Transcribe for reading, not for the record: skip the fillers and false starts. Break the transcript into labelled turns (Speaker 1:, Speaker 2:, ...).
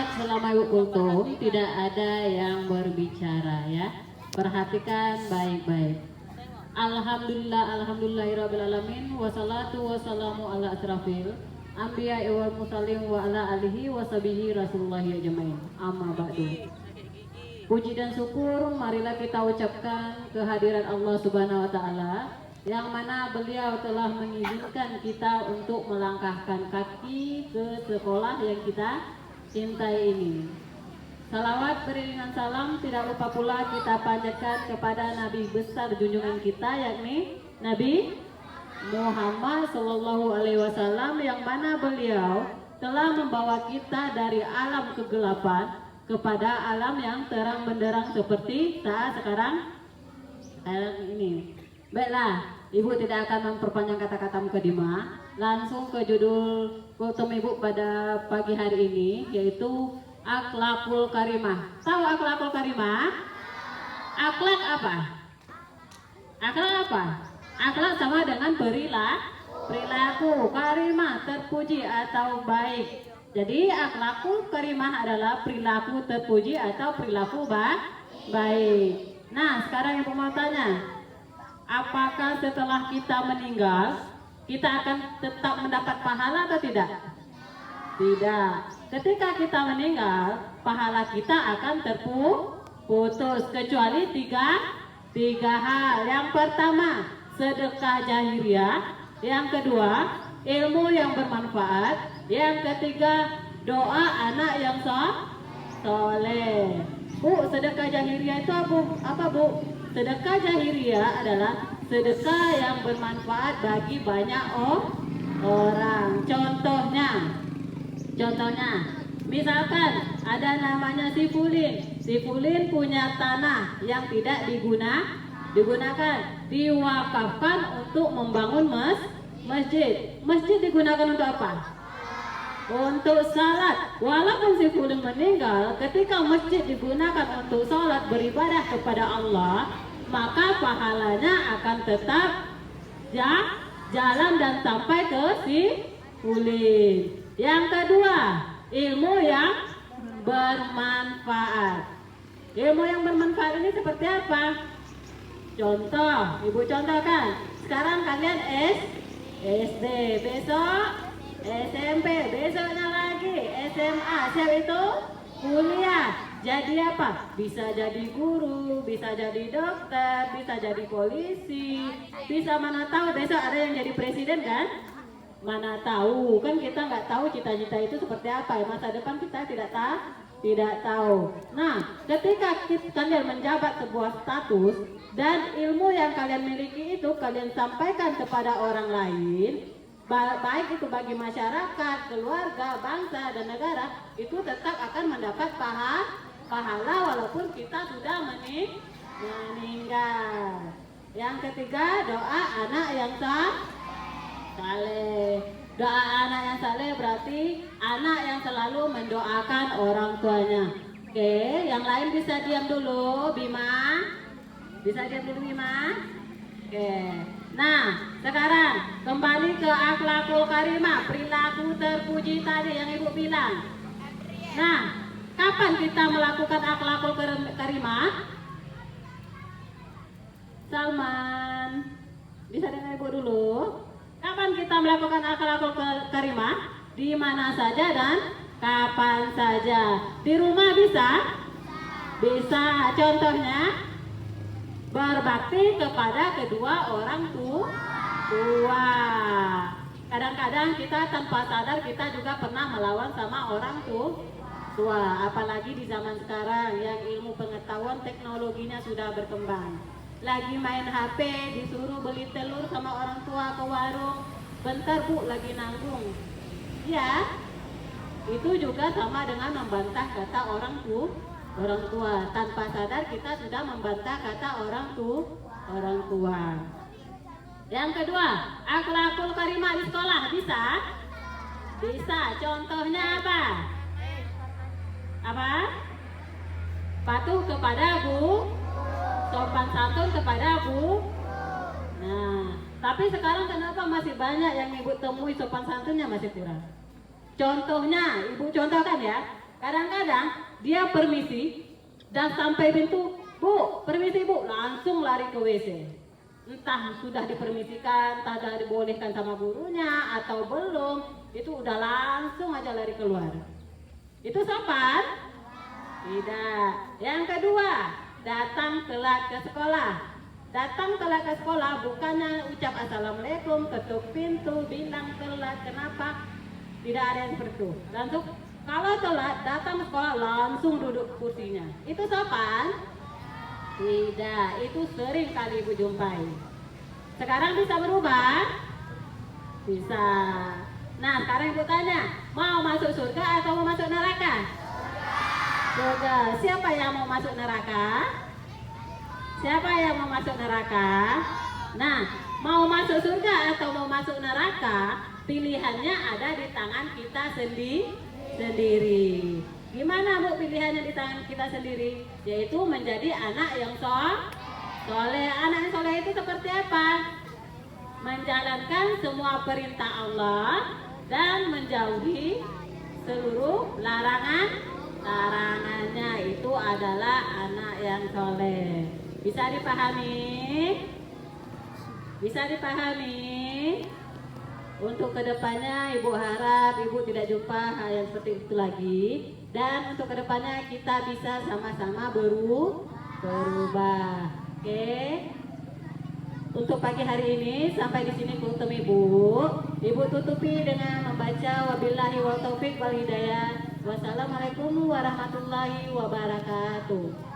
Speaker 1: ingat selama ibu kultum tidak ada yang berbicara ya. Perhatikan baik-baik. Alhamdulillah, alhamdulillahirrabbilalamin. Wassalatu wassalamu ala asrafil anbiya wal mursalin wa ala alihi washabihi rasulullahi ajmain. Amma ba'du. Puji dan syukur marilah kita ucapkan kehadiran Allah Subhanahu wa taala yang mana beliau telah mengizinkan kita untuk melangkahkan kaki ke sekolah yang kita cintai ini. Salawat beriringan salam tidak lupa pula kita panjatkan kepada Nabi besar junjungan kita, yakni Nabi Muhammad Sallallahu Alaihi Wasallam, yang mana beliau telah membawa kita dari alam kegelapan kepada alam yang terang benderang seperti saat sekarang ini. Baiklah, Ibu tidak akan memperpanjang kata-kata mukadimah, langsung ke judul kultum Ibu pada pagi hari ini, yaitu akhlakul karimah. Tahu akhlakul karimah? Akhlak apa? Akhlak apa? Akhlak sama dengan perilaku. Karimah terpuji atau baik. Jadi akhlakul karimah adalah perilaku terpuji atau perilaku baik. Nah, sekarang Ibu mau tanya, apakah setelah kita meninggal kita akan tetap mendapat pahala atau tidak? Tidak. Ketika kita meninggal, pahala kita akan terputus kecuali tiga hal. Yang pertama, sedekah jahiliyah. Yang kedua, ilmu yang bermanfaat. Yang ketiga, doa anak yang soleh. Bu, sedekah jahiliyah itu apa Bu? Sedekah jahiliyah adalah sedekah yang bermanfaat bagi banyak orang. Contohnya, misalkan ada namanya si Fulin punya tanah yang tidak digunakan, diwakafkan untuk membangun masjid. Masjid digunakan untuk apa? Untuk salat. Walaupun si Fulin meninggal, ketika masjid digunakan untuk salat beribadah kepada Allah, maka pahalanya akan tetap jalan dan sampai ke si Fulin. Yang kedua, ilmu yang bermanfaat. Ilmu yang bermanfaat ini seperti apa? Contoh, Ibu contohkan. Sekarang kalian SD, besok SMP, besoknya lagi SMA, siap itu kuliah. Jadi apa? Bisa jadi guru, bisa jadi dokter, bisa jadi polisi, bisa mana tahu besok ada yang jadi presiden kan? Mana tahu, kan kita nggak tahu cita-cita itu seperti apa, masa depan kita tidak tahu. Nah, ketika kalian menjabat sebuah status dan ilmu yang kalian miliki itu kalian sampaikan kepada orang lain, baik itu bagi masyarakat, keluarga, bangsa, dan negara, itu tetap akan mendapat pahala walaupun kita sudah meninggal. Yang ketiga, doa anak yang saleh. Doa anak yang saleh berarti anak yang selalu mendoakan orang tuanya. Oke, yang lain bisa diam dulu, Bima. Bisa diam dulu, Bima. Oke. Nah, sekarang kembali ke akhlakul karimah, perilaku terpuji tadi yang Ibu bilang. Nah, kapan kita melakukan akhlakul karimah? Salman, bisa dengar Ibu dulu. Kapan kita melakukan akhlakul karimah? Di mana saja dan kapan saja. Di rumah bisa? Bisa. Contohnya, berbakti kepada kedua orang tua. Kadang-kadang kita tanpa sadar kita juga pernah melawan sama orang tua. Apalagi di zaman sekarang yang ilmu pengetahuan teknologinya sudah berkembang. Lagi main HP, disuruh beli telur sama orang tua ke warung. Bentar Bu, lagi nanggung. Ya, itu juga sama dengan membantah kata orang tua. Tanpa sadar kita sudah membantah kata orang tua. Yang kedua, akhlakul karimah di sekolah bisa? Bisa. Contohnya apa? Patuh kepada guru, sopan santun kepada guru. Nah, tapi sekarang kenapa masih banyak yang Ibu temui sopan santunnya masih kurang? Contohnya, Ibu contohkan ya. Kadang-kadang dia permisi dan sampai pintu, Bu, permisi Bu, langsung lari ke WC. Entah sudah dipermisikan, entah sudah dibolehkan sama gurunya atau belum, itu udah langsung aja lari keluar. Itu sopan? Tidak. Yang kedua, datang telat ke sekolah. Datang telat ke sekolah bukannya ucap assalamualaikum, ketuk pintu, bilang telat, kenapa? Tidak ada yang seperti itu. Langsung kalau telat datang ke sekolah langsung duduk kursinya. Itu sopan? Tidak, itu sering kali Ibu jumpai. Sekarang bisa berubah? Bisa. Nah, sekarang Ibu tanya, mau masuk surga atau mau masuk neraka? Surga. Siapa yang mau masuk neraka? Siapa yang mau masuk neraka? Nah, mau masuk surga atau mau masuk neraka, pilihannya ada di tangan kita sendiri. Gimana Bu pilihannya di tangan kita sendiri? Yaitu menjadi anak yang soleh. Anak yang soleh itu seperti apa? Menjalankan semua perintah Allah dan menjauhi seluruh larangannya. Itu adalah anak yang soleh. Bisa dipahami? Bisa dipahami? Untuk kedepannya Ibu harap Ibu tidak jumpa hal yang seperti itu lagi. Dan untuk kedepannya kita bisa sama-sama berubah. Oke. Untuk pagi hari ini sampai di sini kultum Ibu. Ibu tutupi dengan membaca wabillahi wal taufiq wal hidayah. Wassalamualaikum warahmatullahi wabarakatuh.